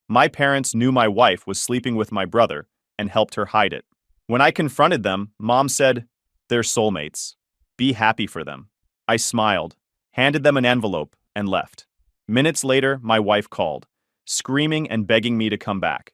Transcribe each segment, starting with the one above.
My parents knew my wife was sleeping with my brother and helped her hide it. When I confronted them, Mom said, "They're soulmates. Be happy for them." I smiled, handed them an envelope, and left. Minutes later, my wife called, screaming and begging me to come back.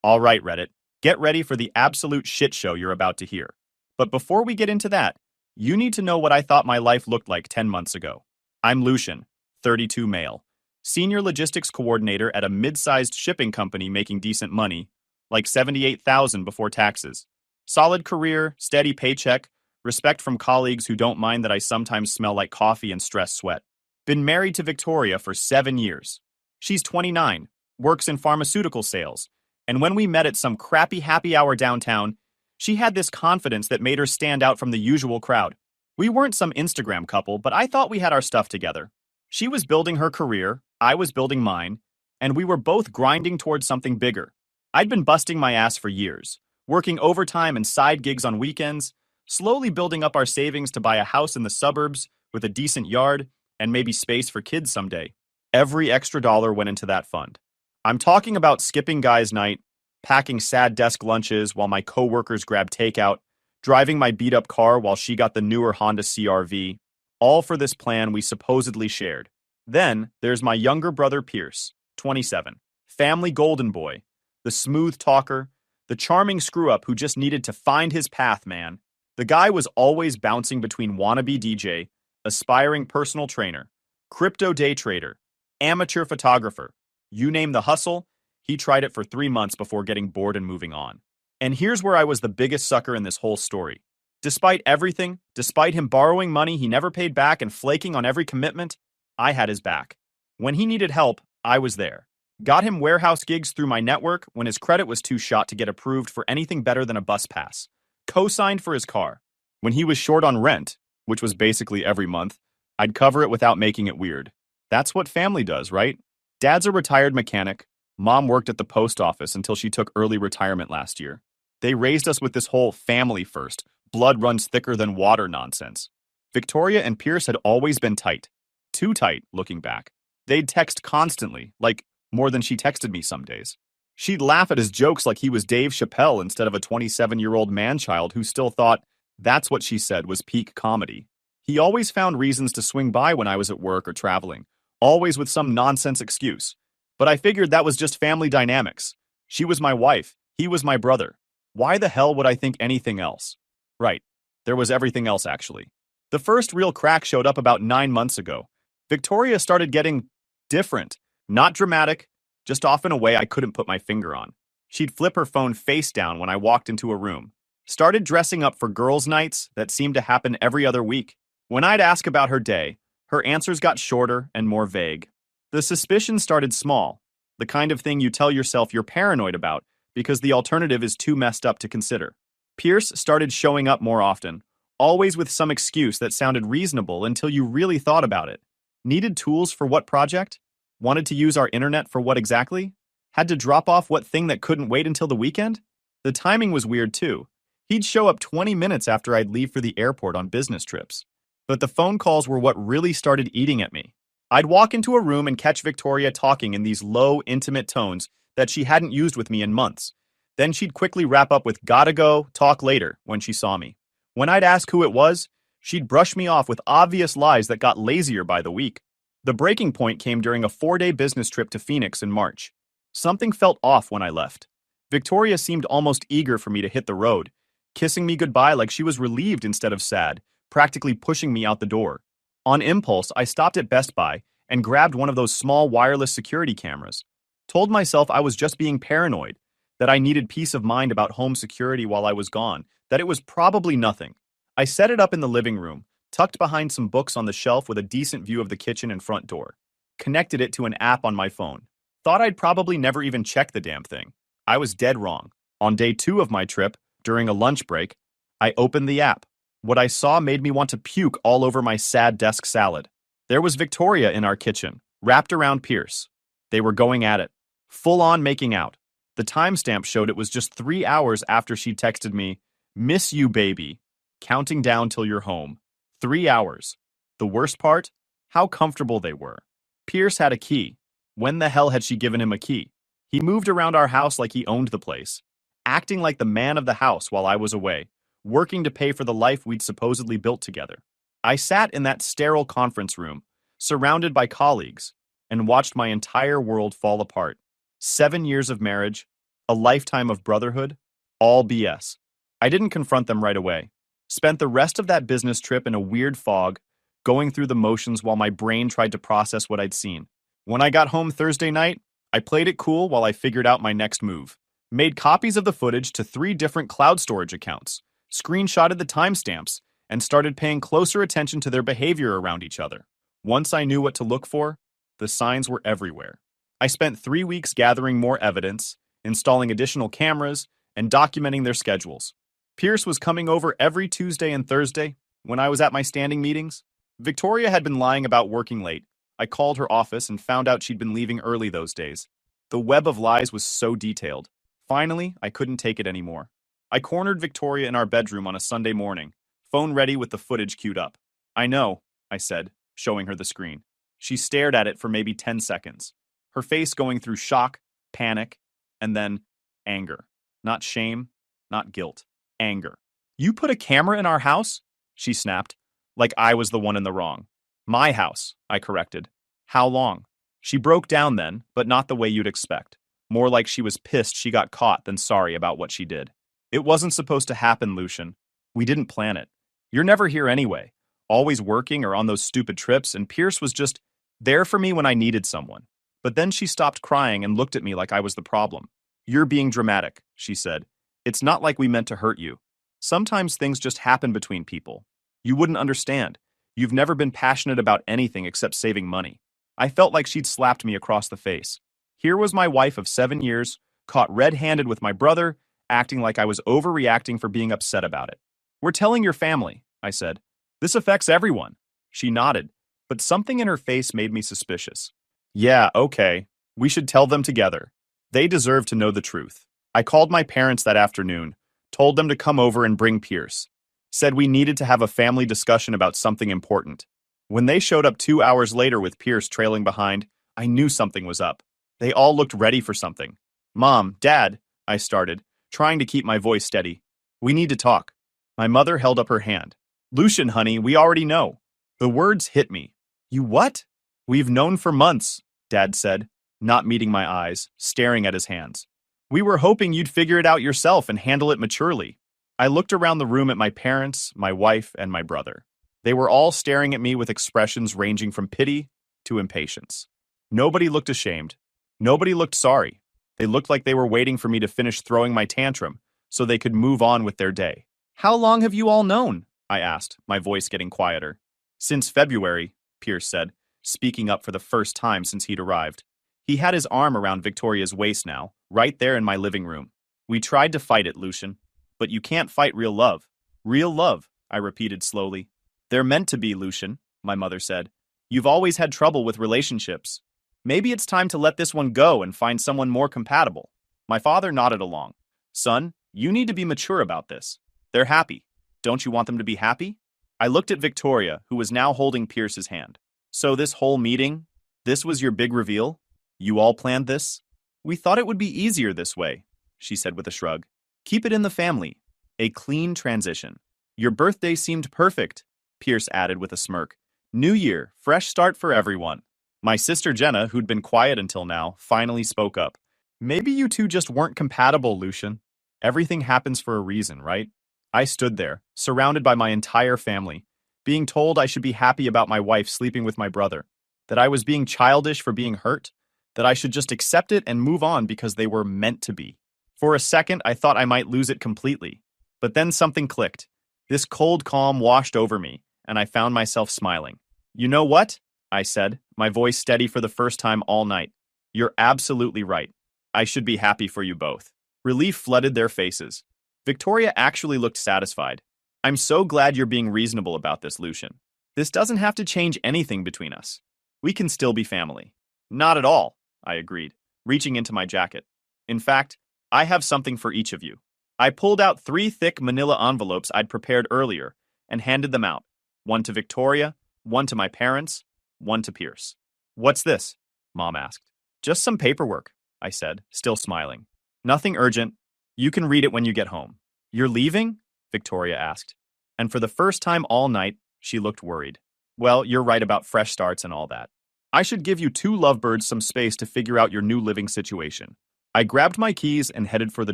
All right, Reddit, get ready for the absolute shit show you're about to hear. But before we get into that, you need to know what I thought my life looked like 10 months ago. I'm Lucian, 32 male, senior logistics coordinator at a mid-sized shipping company making decent money, like 78,000 before taxes. Solid career, steady paycheck, respect from colleagues who don't mind that I sometimes smell like coffee and stress sweat. Been married to Victoria for 7 years. She's 29, works in pharmaceutical sales, and when we met at some crappy happy hour downtown, she had this confidence that made her stand out from the usual crowd. We weren't some Instagram couple, but I thought we had our stuff together. She was building her career, I was building mine, and we were both grinding towards something bigger. I'd been busting my ass for years, working overtime and side gigs on weekends, slowly building up our savings to buy a house in the suburbs with a decent yard and maybe space for kids someday. Every extra dollar went into that fund. I'm talking about skipping guys' night, packing sad desk lunches while my coworkers grabbed takeout, driving my beat-up car while she got the newer Honda CR-V, all for this plan we supposedly shared. Then there's my younger brother Pierce, 27, family golden boy, the smooth talker, the charming screw-up who just needed to find his path, man. The guy was always bouncing between wannabe DJ, aspiring personal trainer, crypto day trader, amateur photographer. You name the hustle, he tried it for 3 months before getting bored and moving on. And here's where I was the biggest sucker in this whole story. Despite everything, despite him borrowing money he never paid back and flaking on every commitment, I had his back. When he needed help, I was there. Got him warehouse gigs through my network when his credit was too shot to get approved for anything better than a bus pass. Co-signed for his car. When he was short on rent, which was basically every month, I'd cover it without making it weird. That's what family does, right? Dad's a retired mechanic. Mom worked at the post office until she took early retirement last year. They raised us with this whole family first, blood runs thicker than water nonsense. Victoria and Pierce had always been tight. Too tight, looking back. They'd text constantly, like more than she texted me some days. She'd laugh at his jokes like he was Dave Chappelle instead of a 27-year-old man-child who still thought that's what she said was peak comedy. He always found reasons to swing by when I was at work or traveling, always with some nonsense excuse. But I figured that was just family dynamics. She was my wife, he was my brother. Why the hell would I think anything else? Right, there was everything else actually. The first real crack showed up about 9 months ago. Victoria started getting different, not dramatic, just off in a way I couldn't put my finger on. She'd flip her phone face down when I walked into a room. Started dressing up for girls' nights that seemed to happen every other week. When I'd ask about her day, her answers got shorter and more vague. The suspicion started small, the kind of thing you tell yourself you're paranoid about because the alternative is too messed up to consider. Pierce started showing up more often, always with some excuse that sounded reasonable until you really thought about it. Needed tools for what project? Wanted to use our internet for what exactly? Had to drop off what thing that couldn't wait until the weekend? The timing was weird too. He'd show up 20 minutes after I'd leave for the airport on business trips. But the phone calls were what really started eating at me. I'd walk into a room and catch Victoria talking in these low, intimate tones that she hadn't used with me in months. Then she'd quickly wrap up with "gotta go, talk later" when she saw me. When I'd ask who it was, she'd brush me off with obvious lies that got lazier by the week. The breaking point came during a 4-day business trip to Phoenix in March. Something felt off when I left. Victoria seemed almost eager for me to hit the road, kissing me goodbye like she was relieved instead of sad, practically pushing me out the door. On impulse, I stopped at Best Buy and grabbed one of those small wireless security cameras. Told myself I was just being paranoid, that I needed peace of mind about home security while I was gone, that it was probably nothing. I set it up in the living room, tucked behind some books on the shelf with a decent view of the kitchen and front door. Connected it to an app on my phone. Thought I'd probably never even check the damn thing. I was dead wrong. On day 2 of my trip, during a lunch break, I opened the app. What I saw made me want to puke all over my sad desk salad. There was Victoria in our kitchen, wrapped around Pierce. They were going at it, full on making out. The timestamp showed it was just 3 hours after she texted me, "Miss you, baby. Counting down till you're home." 3 hours. The worst part? How comfortable they were. Pierce had a key. When the hell had she given him a key? He moved around our house like he owned the place, acting like the man of the house while I was away, working to pay for the life we'd supposedly built together. I sat in that sterile conference room, surrounded by colleagues, and watched my entire world fall apart. 7 years of marriage, a lifetime of brotherhood, all BS. I didn't confront them right away. Spent the rest of that business trip in a weird fog, going through the motions while my brain tried to process what I'd seen. When I got home Thursday night, I played it cool while I figured out my next move. Made copies of the footage to 3 different cloud storage accounts, screenshotted the timestamps, and started paying closer attention to their behavior around each other. Once I knew what to look for, the signs were everywhere. I spent 3 weeks gathering more evidence, installing additional cameras, and documenting their schedules. Pierce was coming over every Tuesday and Thursday when I was at my standing meetings. Victoria had been lying about working late. I called her office and found out she'd been leaving early those days. The web of lies was so detailed. Finally, I couldn't take it anymore. I cornered Victoria in our bedroom on a Sunday morning, phone ready with the footage queued up. "I know," I said, showing her the screen. She stared at it for maybe 10 seconds, her face going through shock, panic, and then anger. Not shame, not guilt. Anger. "You put a camera in our house?" she snapped, like I was the one in the wrong. "My house," I corrected. "How long?" She broke down then, but not the way you'd expect. More like she was pissed she got caught than sorry about what she did. "It wasn't supposed to happen, Lucian. We didn't plan it. You're never here anyway, always working or on those stupid trips, and Pierce was just there for me when I needed someone." But then she stopped crying and looked at me like I was the problem. "You're being dramatic," she said. "It's not like we meant to hurt you. Sometimes things just happen between people. You wouldn't understand. You've never been passionate about anything except saving money." I felt like she'd slapped me across the face. Here was my wife of 7 years, caught red-handed with my brother, acting like I was overreacting for being upset about it. "We're telling your family," I said. "This affects everyone." She nodded, but something in her face made me suspicious. "Yeah, okay. We should tell them together. They deserve to know the truth." I called my parents that afternoon, told them to come over and bring Pierce. Said we needed to have a family discussion about something important. When they showed up 2 hours later with Pierce trailing behind, I knew something was up. They all looked ready for something. "Mom, Dad," I started, trying to keep my voice steady. "We need to talk." My mother held up her hand. "Lucian, honey, we already know." The words hit me. "You what?" "We've known for months," Dad said, not meeting my eyes, staring at his hands. "We were hoping you'd figure it out yourself and handle it maturely." I looked around the room at my parents, my wife, and my brother. They were all staring at me with expressions ranging from pity to impatience. Nobody looked ashamed. Nobody looked sorry. They looked like they were waiting for me to finish throwing my tantrum so they could move on with their day. "How long have you all known?" I asked, my voice getting quieter. "Since February," Pierce said, speaking up for the first time since he'd arrived. He had his arm around Victoria's waist now, right there in my living room. "We tried to fight it, Lucian. But you can't fight real love." "Real love," I repeated slowly. "They're meant to be, Lucian," my mother said. "You've always had trouble with relationships. Maybe it's time to let this one go and find someone more compatible." My father nodded along. "Son, you need to be mature about this. They're happy. Don't you want them to be happy?" I looked at Victoria, who was now holding Pierce's hand. "So this whole meeting, this was your big reveal? You all planned this?" "We thought it would be easier this way," she said with a shrug. "Keep it in the family. A clean transition." "Your birthday seemed perfect," Pierce added with a smirk. "New year, fresh start for everyone." My sister Jenna, who'd been quiet until now, finally spoke up. "Maybe you two just weren't compatible, Lucian. Everything happens for a reason, right?" I stood there, surrounded by my entire family, being told I should be happy about my wife sleeping with my brother, that I was being childish for being hurt, that I should just accept it and move on because they were meant to be. For a second, I thought I might lose it completely. But then something clicked. This cold calm washed over me, and I found myself smiling. "You know what?" I said, my voice steady for the first time all night. "You're absolutely right. I should be happy for you both." Relief flooded their faces. Victoria actually looked satisfied. "I'm so glad you're being reasonable about this, Lucian. This doesn't have to change anything between us. We can still be family." "Not at all," I agreed, reaching into my jacket. "In fact, I have something for each of you." I pulled out 3 thick manila envelopes I'd prepared earlier and handed them out. One to Victoria, one to my parents, one to Pierce. "What's this?" Mom asked. "Just some paperwork," I said, still smiling. Nothing urgent. You can read it when you get home. You're leaving? Victoria asked. And for the first time all night, she looked worried. Well, you're right about fresh starts and all that. I should give you two lovebirds some space to figure out your new living situation. I grabbed my keys and headed for the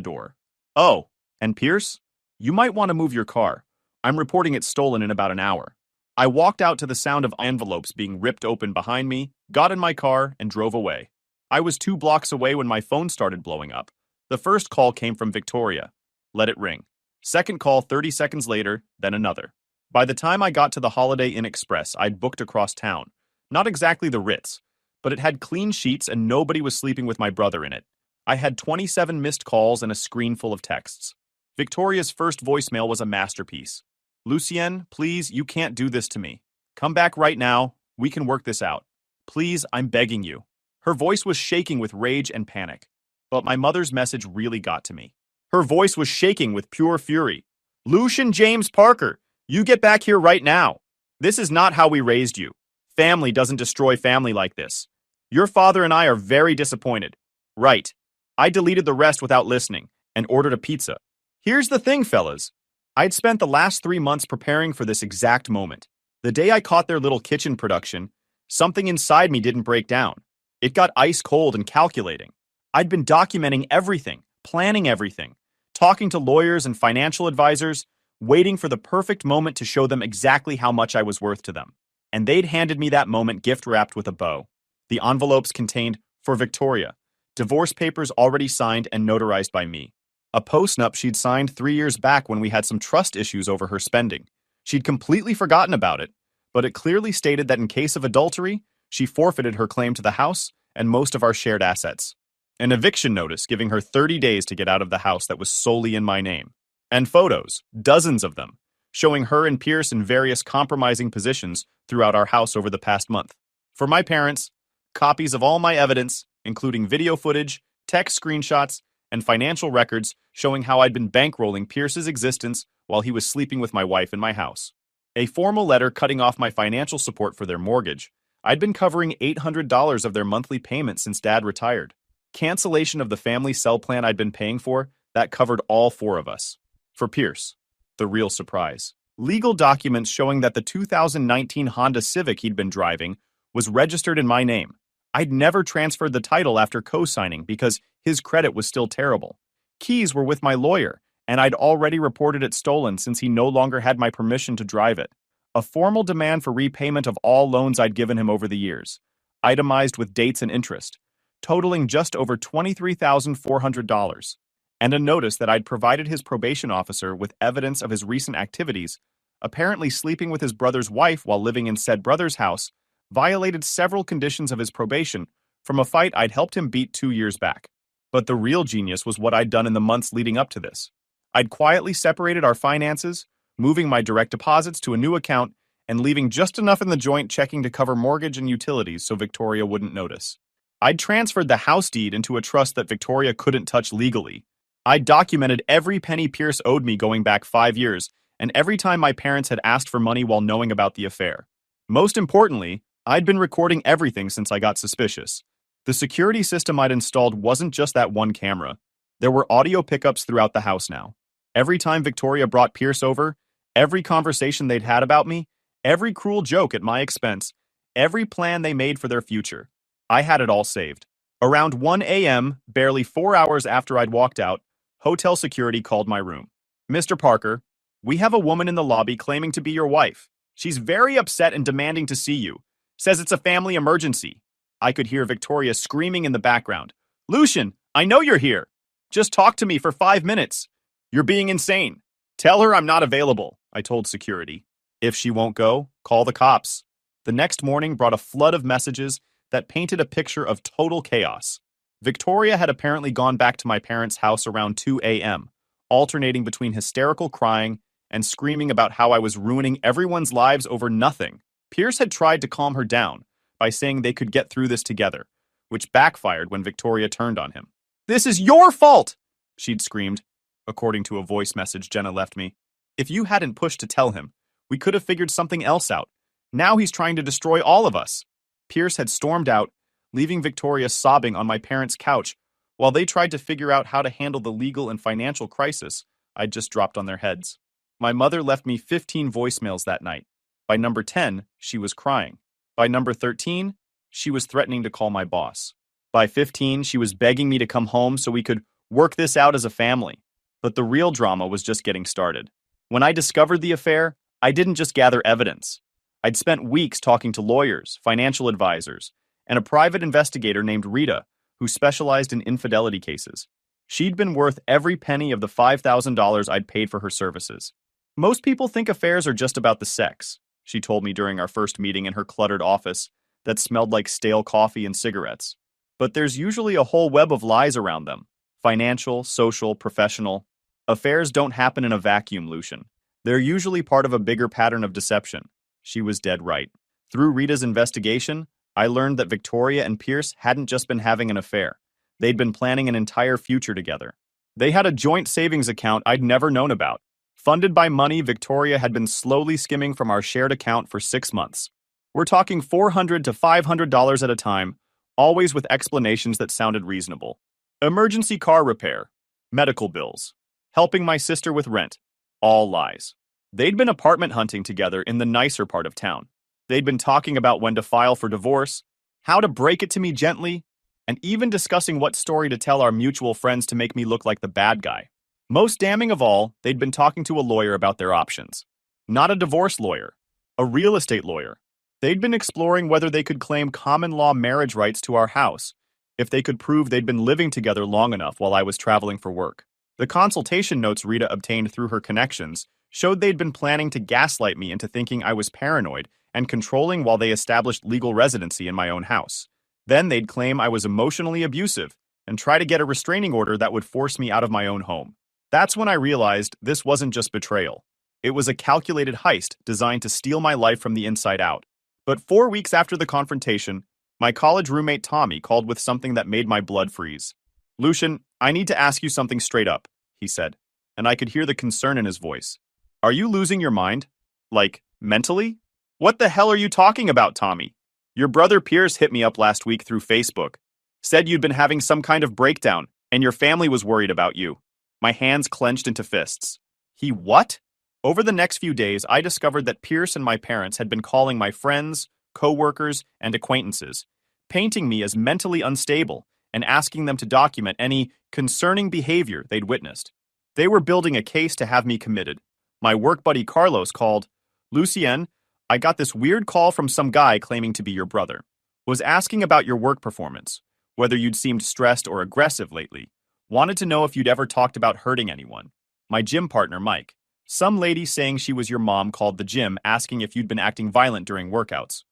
door. Oh, and Pierce? You might want to move your car. I'm reporting it stolen in about an hour. I walked out to the sound of envelopes being ripped open behind me, got in my car, and drove away. I was 2 blocks away when my phone started blowing up. The first call came from Victoria. Let it ring. Second call 30 seconds later, then another. By the time I got to the Holiday Inn Express I'd booked across town, not exactly the Ritz, but it had clean sheets and nobody was sleeping with my brother in it. I had 27 missed calls and a screen full of texts. Victoria's first voicemail was a masterpiece. Lucien, please, you can't do this to me. Come back right now. We can work this out. Please, I'm begging you. Her voice was shaking with rage and panic. But my mother's message really got to me. Her voice was shaking with pure fury. Lucien James Parker, you get back here right now. This is not how we raised you. Family doesn't destroy family like this. Your father and I are very disappointed. Right. I deleted the rest without listening and ordered a pizza. Here's the thing, fellas. I'd spent the last 3 months preparing for this exact moment. The day I caught their little kitchen production, something inside me didn't break down. It got ice cold and calculating. I'd been documenting everything, planning everything, talking to lawyers and financial advisors, waiting for the perfect moment to show them exactly how much I was worth to them. And they'd handed me that moment gift-wrapped with a bow. The envelopes contained, for Victoria, divorce papers already signed and notarized by me. A postnup she'd signed 3 years back when we had some trust issues over her spending. She'd completely forgotten about it, but it clearly stated that in case of adultery, she forfeited her claim to the house and most of our shared assets. An eviction notice giving her 30 days to get out of the house that was solely in my name. And photos, dozens of them, showing her and Pierce in various compromising positions throughout our house over the past month. For my parents, copies of all my evidence, including video footage, text screenshots, and financial records showing how I'd been bankrolling Pierce's existence while he was sleeping with my wife in my house. A formal letter cutting off my financial support for their mortgage. I'd been covering $800 of their monthly payment since Dad retired. Cancellation of the family cell plan I'd been paying for, that covered all 4 of us. For Pierce, the real surprise. Legal documents showing that the 2019 Honda Civic he'd been driving was registered in my name. I'd never transferred the title after co-signing because his credit was still terrible. Keys were with my lawyer, and I'd already reported it stolen since he no longer had my permission to drive it. A formal demand for repayment of all loans I'd given him over the years, itemized with dates and interest, totaling just over $23,400, and a notice that I'd provided his probation officer with evidence of his recent activities, apparently sleeping with his brother's wife while living in said brother's house, violated several conditions of his probation from a fight I'd helped him beat 2 years back. But the real genius was what I'd done in the months leading up to this. I'd quietly separated our finances, moving my direct deposits to a new account and leaving just enough in the joint checking to cover mortgage and utilities so Victoria wouldn't notice. I'd transferred the house deed into a trust that Victoria couldn't touch legally. I'd documented every penny Pierce owed me going back 5 years and every time my parents had asked for money while knowing about the affair. Most importantly, I'd been recording everything since I got suspicious. The security system I'd installed wasn't just that one camera. There were audio pickups throughout the house now. Every time Victoria brought Pierce over, every conversation they'd had about me, every cruel joke at my expense, every plan they made for their future. I had it all saved. Around 1 a.m., barely 4 hours after I'd walked out, hotel security called my room. Mr. Parker, we have a woman in the lobby claiming to be your wife. She's very upset and demanding to see you. Says it's a family emergency. I could hear Victoria screaming in the background. Lucien, I know you're here. Just talk to me for 5 minutes. You're being insane. Tell her I'm not available, I told security. If she won't go, call the cops. The next morning brought a flood of messages that painted a picture of total chaos. Victoria had apparently gone back to my parents' house around 2 a.m., alternating between hysterical crying and screaming about how I was ruining everyone's lives over nothing. Pierce had tried to calm her down by saying they could get through this together, which backfired when Victoria turned on him. This is your fault, she'd screamed, according to a voice message Jenna left me. If you hadn't pushed to tell him, we could have figured something else out. Now he's trying to destroy all of us. Pierce had stormed out, leaving Victoria sobbing on my parents' couch while they tried to figure out how to handle the legal and financial crisis I'd just dropped on their heads. My mother left me 15 voicemails that night. By number 10, she was crying. By number 13, she was threatening to call my boss. By 15, she was begging me to come home so we could work this out as a family. But the real drama was just getting started. When I discovered the affair, I didn't just gather evidence. I'd spent weeks talking to lawyers, financial advisors, and a private investigator named Rita, who specialized in infidelity cases. She'd been worth every penny of the $5,000 I'd paid for her services. Most people think affairs are just about the sex, she told me during our first meeting in her cluttered office that smelled like stale coffee and cigarettes. But there's usually a whole web of lies around them. Financial, social, professional. Affairs don't happen in a vacuum, Lucian. They're usually part of a bigger pattern of deception. She was dead right. Through Rita's investigation, I learned that Victoria and Pierce hadn't just been having an affair. They'd been planning an entire future together. They had a joint savings account I'd never known about. Funded by money Victoria had been slowly skimming from our shared account for 6 months. We're talking $400 to $500 at a time, always with explanations that sounded reasonable. Emergency car repair, medical bills, helping my sister with rent. All lies. They'd been apartment hunting together in the nicer part of town. They'd been talking about when to file for divorce, how to break it to me gently, and even discussing what story to tell our mutual friends to make me look like the bad guy. Most damning of all, they'd been talking to a lawyer about their options. Not a divorce lawyer, a real estate lawyer. They'd been exploring whether they could claim common law marriage rights to our house if they could prove they'd been living together long enough while I was traveling for work. The consultation notes Rita obtained through her connections showed they'd been planning to gaslight me into thinking I was paranoid and controlling while they established legal residency in my own house. Then they'd claim I was emotionally abusive and try to get a restraining order that would force me out of my own home. That's when I realized this wasn't just betrayal. It was a calculated heist designed to steal my life from the inside out. But 4 weeks after the confrontation, my college roommate Tommy called with something that made my blood freeze. "Lucian, I need to ask you something straight up," he said, and I could hear the concern in his voice. "Are you losing your mind? Like, mentally?" "What the hell are you talking about, Tommy? Your brother Pierce hit me up last week through Facebook. Said you'd been having some kind of breakdown, and your family was worried about you." My hands clenched into fists. "He what?" Over the next few days, I discovered that Pierce and my parents had been calling my friends, co-workers, and acquaintances, painting me as mentally unstable and asking them to document any concerning behavior they'd witnessed. They were building a case to have me committed. My work buddy Carlos called. "Lucien, I got this weird call from some guy claiming to be your brother. Was asking about your work performance, whether you'd seemed stressed or aggressive lately. Wanted to know if you'd ever talked about hurting anyone. My gym partner, Mike. Some lady saying she was your mom called the gym asking if you'd been acting violent during workouts."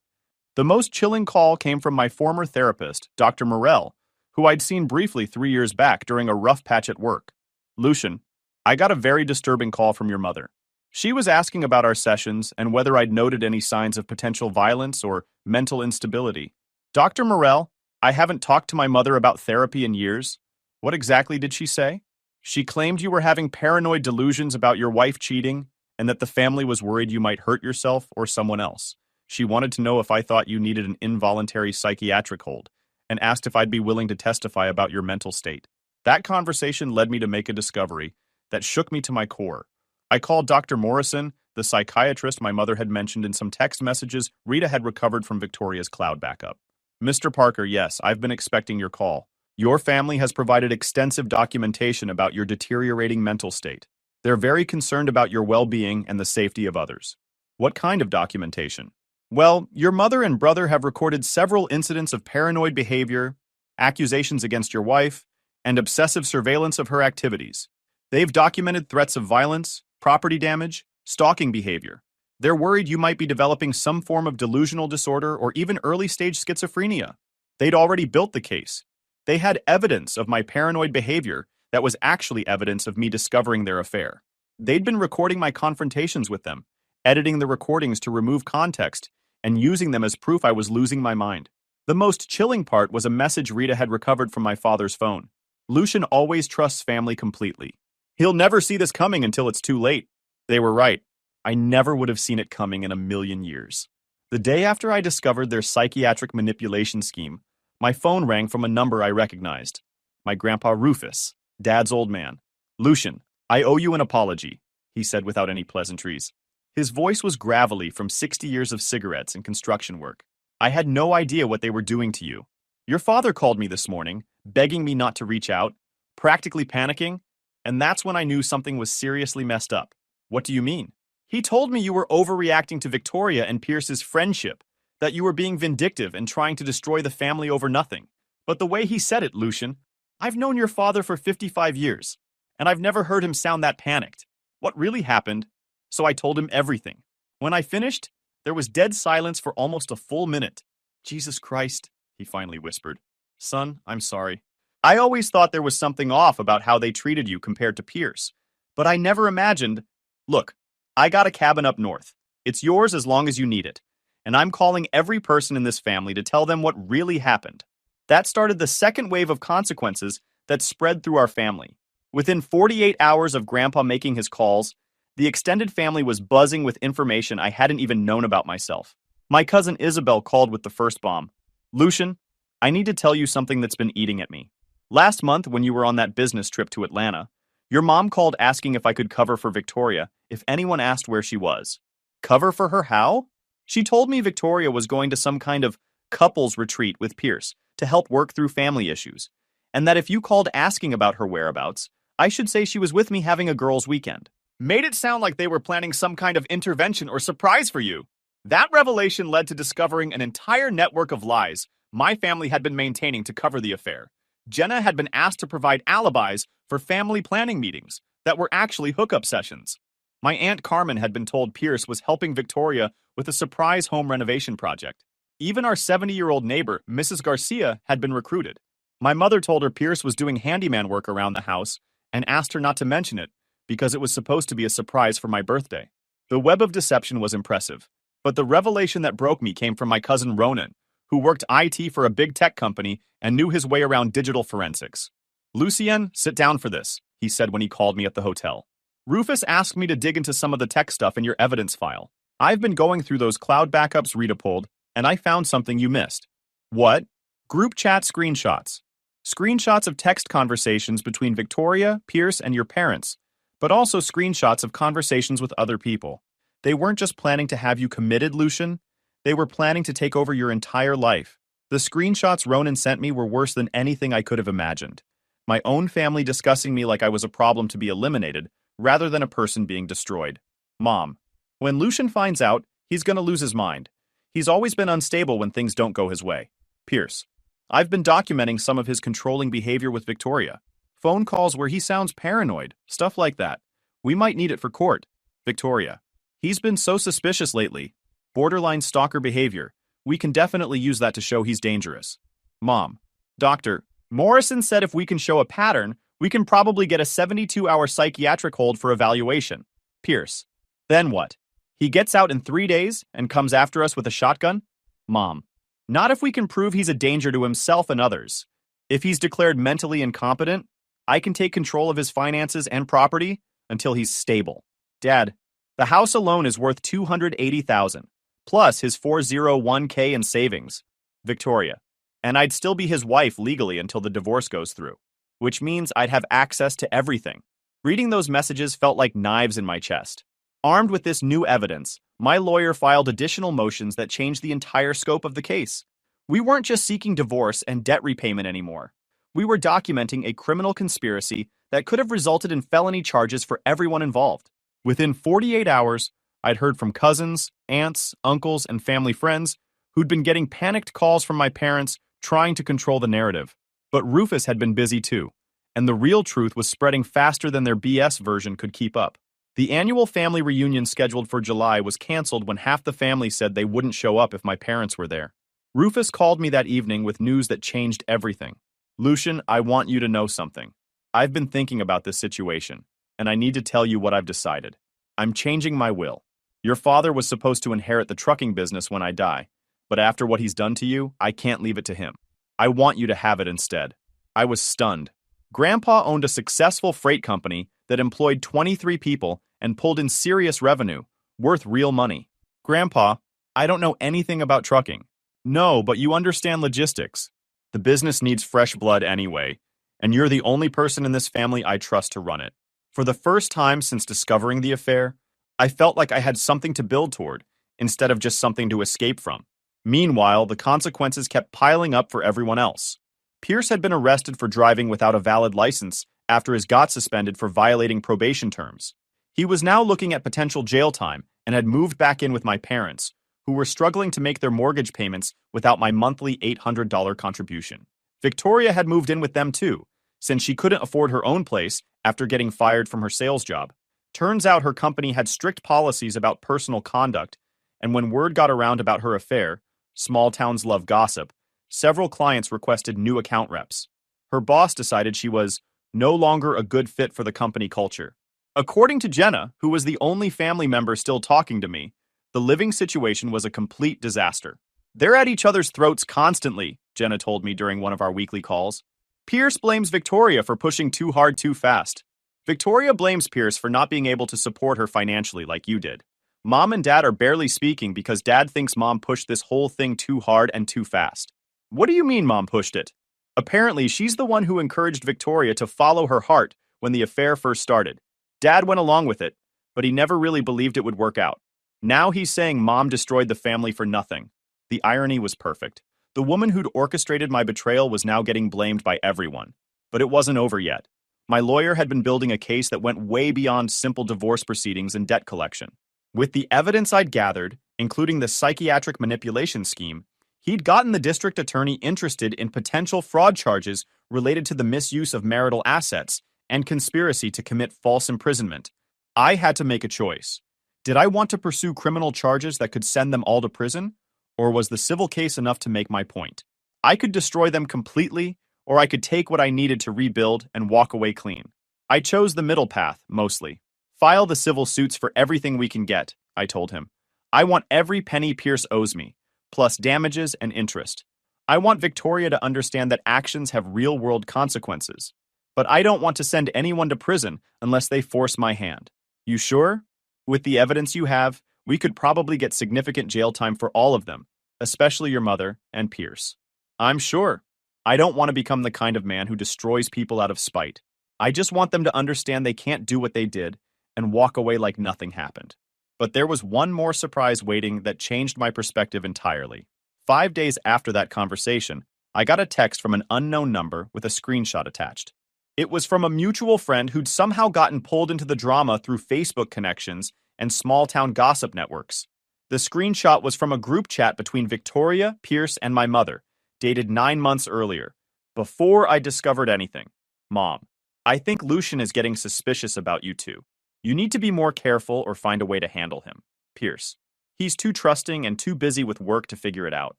The most chilling call came from my former therapist, Dr. Morell, who I'd seen briefly 3 years back during a rough patch at work. "Lucian, I got a very disturbing call from your mother. She was asking about our sessions and whether I'd noted any signs of potential violence or mental instability." "Dr. Morell, I haven't talked to my mother about therapy in years. What exactly did she say?" "She claimed you were having paranoid delusions about your wife cheating and that the family was worried you might hurt yourself or someone else. She wanted to know if I thought you needed an involuntary psychiatric hold and asked if I'd be willing to testify about your mental state." That conversation led me to make a discovery that shook me to my core. I called Dr. Morrison, the psychiatrist my mother had mentioned in some text messages Rita had recovered from Victoria's cloud backup. "Mr. Parker, yes, I've been expecting your call. Your family has provided extensive documentation about your deteriorating mental state. They're very concerned about your well-being and the safety of others." "What kind of documentation?" "Well, your mother and brother have recorded several incidents of paranoid behavior, accusations against your wife, and obsessive surveillance of her activities. They've documented threats of violence, property damage, stalking behavior. They're worried you might be developing some form of delusional disorder or even early-stage schizophrenia. They'd already built the case. They had evidence of my paranoid behavior that was actually evidence of me discovering their affair. They'd been recording my confrontations with them, editing the recordings to remove context, and using them as proof I was losing my mind. The most chilling part was a message Rita had recovered from my father's phone. "Lucian always trusts family completely. He'll never see this coming until it's too late." They were right. I never would have seen it coming in a million years. The day after I discovered their psychiatric manipulation scheme, my phone rang from a number I recognized. My grandpa Rufus, Dad's old man. Lucian, I owe you an apology, he said without any pleasantries. His voice was gravelly from 60 years of cigarettes and construction work. I had no idea what they were doing to you. Your father called me this morning, begging me not to reach out, practically panicking, and that's when I knew something was seriously messed up. What do you mean? He told me you were overreacting to Victoria and Pierce's friendship, that you were being vindictive and trying to destroy the family over nothing. But the way he said it, Lucian, I've known your father for 55 years, and I've never heard him sound that panicked. What really happened? So I told him everything. When I finished, there was dead silence for almost a full minute. Jesus Christ, he finally whispered. Son, I'm sorry. I always thought there was something off about how they treated you compared to Pierce, but I never imagined. Look, I got a cabin up north. It's yours as long as you need it, and I'm calling every person in this family to tell them what really happened. That started the second wave of consequences that spread through our family. Within 48 hours of Grandpa making his calls, the extended family was buzzing with information I hadn't even known about myself. My cousin Isabel called with the first bomb. Lucian, I need to tell you something that's been eating at me. Last month, when you were on that business trip to Atlanta, your mom called asking if I could cover for Victoria if anyone asked where she was. Cover for her how? She told me Victoria was going to some kind of couples retreat with Pierce to help work through family issues, and that if you called asking about her whereabouts, I should say she was with me having a girls' weekend. Made it sound like they were planning some kind of intervention or surprise for you. That revelation led to discovering an entire network of lies my family had been maintaining to cover the affair. Jenna had been asked to provide alibis for family planning meetings that were actually hookup sessions. My Aunt Carmen had been told Pierce was helping Victoria with a surprise home renovation project. Even our 70-year-old neighbor, Mrs. Garcia, had been recruited. My mother told her Pierce was doing handyman work around the house and asked her not to mention it because it was supposed to be a surprise for my birthday. The web of deception was impressive, but the revelation that broke me came from my cousin Ronan, who worked IT for a big tech company and knew his way around digital forensics. Lucien, sit down for this, he said when he called me at the hotel. Rufus asked me to dig into some of the tech stuff in your evidence file. I've been going through those cloud backups Rita pulled, and I found something you missed. What? Group chat screenshots. Screenshots of text conversations between Victoria, Pierce, and your parents, but also screenshots of conversations with other people. They weren't just planning to have you committed, Lucian. They were planning to take over your entire life. The screenshots Ronan sent me were worse than anything I could have imagined. My own family discussing me like I was a problem to be eliminated, rather than a person being destroyed. Mom, when Lucian finds out, he's gonna lose his mind. He's always been unstable when things don't go his way. Pierce, I've been documenting some of his controlling behavior with Victoria. Phone calls where he sounds paranoid, stuff like that. We might need it for court. Victoria, he's been so suspicious lately. Borderline stalker behavior. We can definitely use that to show he's dangerous. Mom, Doctor, Morrison said if we can show a pattern, we can probably get a 72-hour psychiatric hold for evaluation. Pierce, then what? He gets out in 3 days and comes after us with a shotgun? Mom, not if we can prove he's a danger to himself and others. If he's declared mentally incompetent, I can take control of his finances and property until he's stable. Dad, the house alone is worth $280,000, plus his 401k in savings. Victoria, and I'd still be his wife legally until the divorce goes through, which means I'd have access to everything. Reading those messages felt like knives in my chest. Armed with this new evidence, my lawyer filed additional motions that changed the entire scope of the case. We weren't just seeking divorce and debt repayment anymore. We were documenting a criminal conspiracy that could have resulted in felony charges for everyone involved. Within 48 hours, I'd heard from cousins, aunts, uncles, and family friends who'd been getting panicked calls from my parents trying to control the narrative. But Rufus had been busy too, and the real truth was spreading faster than their BS version could keep up. The annual family reunion scheduled for July was canceled when half the family said they wouldn't show up if my parents were there. Rufus called me that evening with news that changed everything. Lucian, I want you to know something. I've been thinking about this situation, and I need to tell you what I've decided. I'm changing my will. Your father was supposed to inherit the trucking business when I die, but after what he's done to you, I can't leave it to him. I want you to have it instead. I was stunned. Grandpa owned a successful freight company that employed 23 people and pulled in serious revenue, worth real money. Grandpa, I don't know anything about trucking. No, but you understand logistics. The business needs fresh blood anyway, and you're the only person in this family I trust to run it. For the first time since discovering the affair, I felt like I had something to build toward, instead of just something to escape from. Meanwhile, the consequences kept piling up for everyone else. Pierce had been arrested for driving without a valid license after his got suspended for violating probation terms. He was now looking at potential jail time and had moved back in with my parents, who were struggling to make their mortgage payments without my monthly $800 contribution. Victoria had moved in with them too, since she couldn't afford her own place after getting fired from her sales job. Turns out her company had strict policies about personal conduct, and when word got around about her affair, small towns love gossip, several clients requested new account reps. Her boss decided she was no longer a good fit for the company culture. According to Jenna, who was the only family member still talking to me, the living situation was a complete disaster. They're at each other's throats constantly, Jenna told me during one of our weekly calls. Pierce blames Victoria for pushing too hard too fast. Victoria blames Pierce for not being able to support her financially like you did. Mom and Dad are barely speaking because Dad thinks Mom pushed this whole thing too hard and too fast. What do you mean Mom pushed it? Apparently, she's the one who encouraged Victoria to follow her heart when the affair first started. Dad went along with it, but he never really believed it would work out. Now he's saying Mom destroyed the family for nothing. The irony was perfect. The woman who'd orchestrated my betrayal was now getting blamed by everyone. But it wasn't over yet. My lawyer had been building a case that went way beyond simple divorce proceedings and debt collection. With the evidence I'd gathered, including the psychiatric manipulation scheme, he'd gotten the district attorney interested in potential fraud charges related to the misuse of marital assets and conspiracy to commit false imprisonment. I had to make a choice. Did I want to pursue criminal charges that could send them all to prison? Or was the civil case enough to make my point? I could destroy them completely, or I could take what I needed to rebuild and walk away clean. I chose the middle path, mostly. File the civil suits for everything we can get, I told him. I want every penny Pierce owes me, plus damages and interest. I want Victoria to understand that actions have real-world consequences. But I don't want to send anyone to prison unless they force my hand. You sure? With the evidence you have, we could probably get significant jail time for all of them, especially your mother and Pierce. I'm sure. I don't want to become the kind of man who destroys people out of spite. I just want them to understand they can't do what they did and walk away like nothing happened. But there was one more surprise waiting that changed my perspective entirely. 5 days after that conversation, I got a text from an unknown number with a screenshot attached. It was from a mutual friend who'd somehow gotten pulled into the drama through Facebook connections and small-town gossip networks. The screenshot was from a group chat between Victoria, Pierce, and my mother, dated 9 months earlier, before I discovered anything. Mom, I think Lucian is getting suspicious about you two. You need to be more careful or find a way to handle him. Pierce, he's too trusting and too busy with work to figure it out.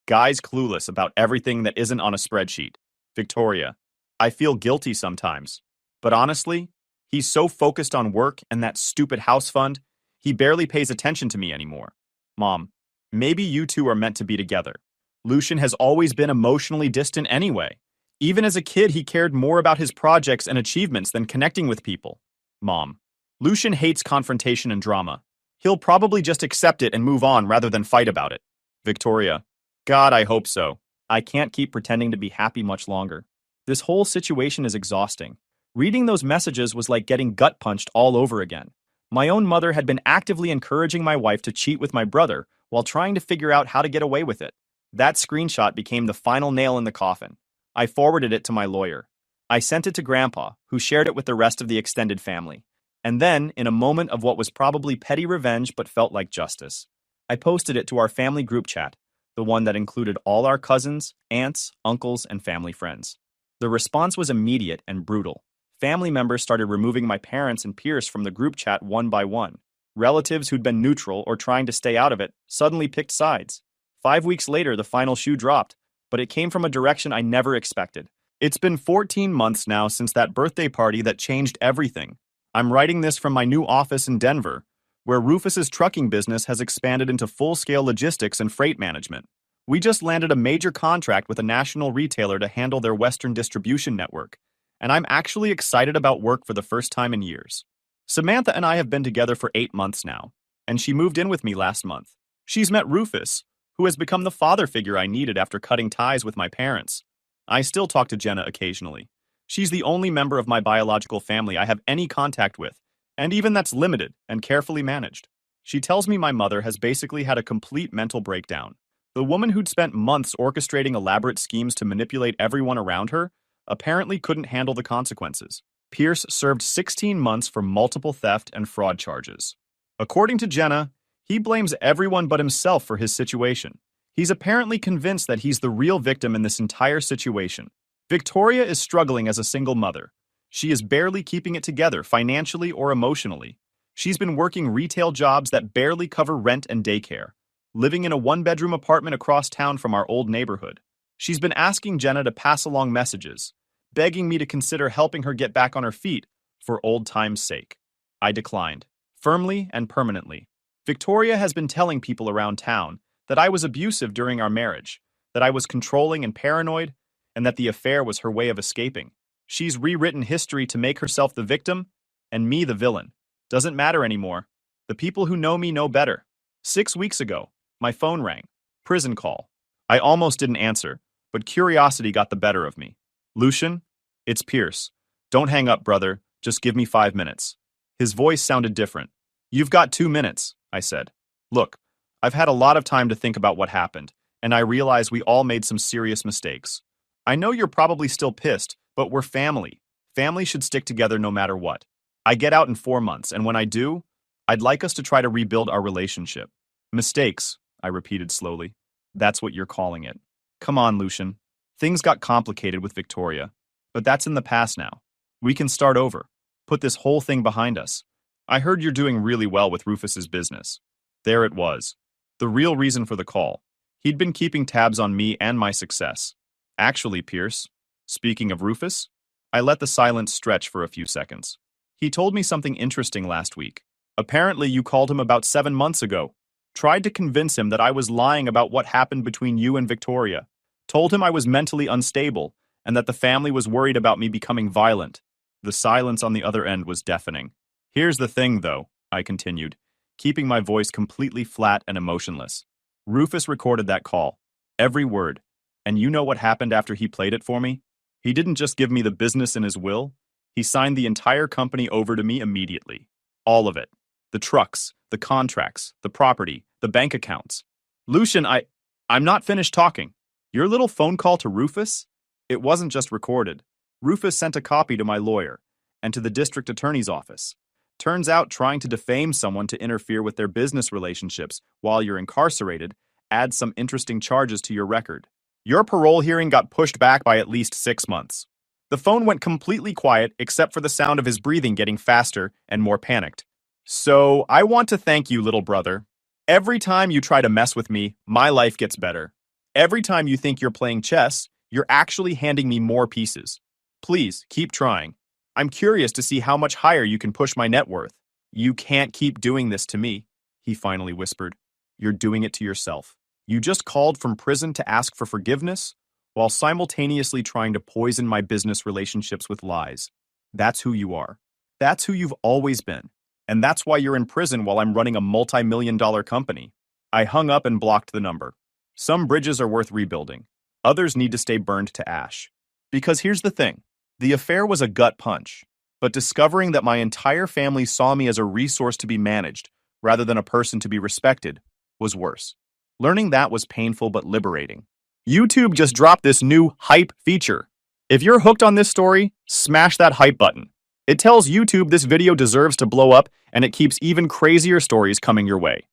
Guy's clueless about everything that isn't on a spreadsheet. Victoria, I feel guilty sometimes, but honestly, he's so focused on work and that stupid house fund, he barely pays attention to me anymore. Mom, maybe you two are meant to be together. Lucian has always been emotionally distant anyway. Even as a kid, he cared more about his projects and achievements than connecting with people. Mom, Lucian hates confrontation and drama. He'll probably just accept it and move on rather than fight about it. Victoria, God, I hope so. I can't keep pretending to be happy much longer. This whole situation is exhausting. Reading those messages was like getting gut punched all over again. My own mother had been actively encouraging my wife to cheat with my brother while trying to figure out how to get away with it. That screenshot became the final nail in the coffin. I forwarded it to my lawyer. I sent it to Grandpa, who shared it with the rest of the extended family. And then, in a moment of what was probably petty revenge but felt like justice, I posted it to our family group chat, the one that included all our cousins, aunts, uncles, and family friends. The response was immediate and brutal. Family members started removing my parents and Pierce from the group chat one by one. Relatives who'd been neutral or trying to stay out of it suddenly picked sides. 5 weeks later, the final shoe dropped, but it came from a direction I never expected. It's been 14 months now since that birthday party that changed everything. I'm writing this from my new office in Denver, where Rufus's trucking business has expanded into full-scale logistics and freight management. We just landed a major contract with a national retailer to handle their Western distribution network, and I'm actually excited about work for the first time in years. Samantha and I have been together for 8 months now, and she moved in with me last month. She's met Rufus, who has become the father figure I needed after cutting ties with my parents. I still talk to Jenna occasionally. She's the only member of my biological family I have any contact with, and even that's limited and carefully managed. She tells me my mother has basically had a complete mental breakdown. The woman who'd spent months orchestrating elaborate schemes to manipulate everyone around her apparently couldn't handle the consequences. Pierce served 16 months for multiple theft and fraud charges. According to Jenna, he blames everyone but himself for his situation. He's apparently convinced that he's the real victim in this entire situation. Victoria is struggling as a single mother. She is barely keeping it together financially or emotionally. She's been working retail jobs that barely cover rent and daycare, living in a one-bedroom apartment across town from our old neighborhood. She's been asking Jenna to pass along messages, begging me to consider helping her get back on her feet for old time's sake. I declined, firmly and permanently. Victoria has been telling people around town that I was abusive during our marriage, that I was controlling and paranoid, and that the affair was her way of escaping. She's rewritten history to make herself the victim and me the villain. Doesn't matter anymore. The people who know me know better. 6 weeks ago, my phone rang. Prison call. I almost didn't answer, but curiosity got the better of me. Lucian, it's Pierce. Don't hang up, brother. Just give me 5 minutes. His voice sounded different. You've got 2 minutes, I said. Look, I've had a lot of time to think about what happened, and I realize we all made some serious mistakes. I know you're probably still pissed, but we're family. Family should stick together no matter what. I get out in 4 months, and when I do, I'd like us to try to rebuild our relationship. Mistakes, I repeated slowly. That's what you're calling it. Come on, Lucian. Things got complicated with Victoria, but that's in the past now. We can start over. Put this whole thing behind us. I heard you're doing really well with Rufus's business. There it was. The real reason for the call. He'd been keeping tabs on me and my success. Actually, Pierce, speaking of Rufus, I let the silence stretch for a few seconds. He told me something interesting last week. Apparently, you called him about 7 months ago. Tried to convince him that I was lying about what happened between you and Victoria. Told him I was mentally unstable and that the family was worried about me becoming violent. The silence on the other end was deafening. Here's the thing, though, I continued, keeping my voice completely flat and emotionless. Rufus recorded that call. Every word. And you know what happened after he played it for me? He didn't just give me the business in his will. He signed the entire company over to me immediately. All of it. The trucks, the contracts, the property, the bank accounts. Lucian, I'm not finished talking. Your little phone call to Rufus? It wasn't just recorded. Rufus sent a copy to my lawyer and to the district attorney's office. Turns out trying to defame someone to interfere with their business relationships while you're incarcerated adds some interesting charges to your record. Your parole hearing got pushed back by at least 6 months. The phone went completely quiet except for the sound of his breathing getting faster and more panicked. So, I want to thank you, little brother. Every time you try to mess with me, my life gets better. Every time you think you're playing chess, you're actually handing me more pieces. Please, keep trying. I'm curious to see how much higher you can push my net worth. You can't keep doing this to me, he finally whispered. You're doing it to yourself. You just called from prison to ask for forgiveness, while simultaneously trying to poison my business relationships with lies. That's who you are. That's who you've always been. And that's why you're in prison while I'm running a multi-million-dollar company. I hung up and blocked the number. Some bridges are worth rebuilding. Others need to stay burned to ash. Because here's the thing. The affair was a gut punch. But discovering that my entire family saw me as a resource to be managed, rather than a person to be respected, was worse. Learning that was painful but liberating. YouTube just dropped this new hype feature. If you're hooked on this story, smash that hype button. It tells YouTube this video deserves to blow up, and it keeps even crazier stories coming your way.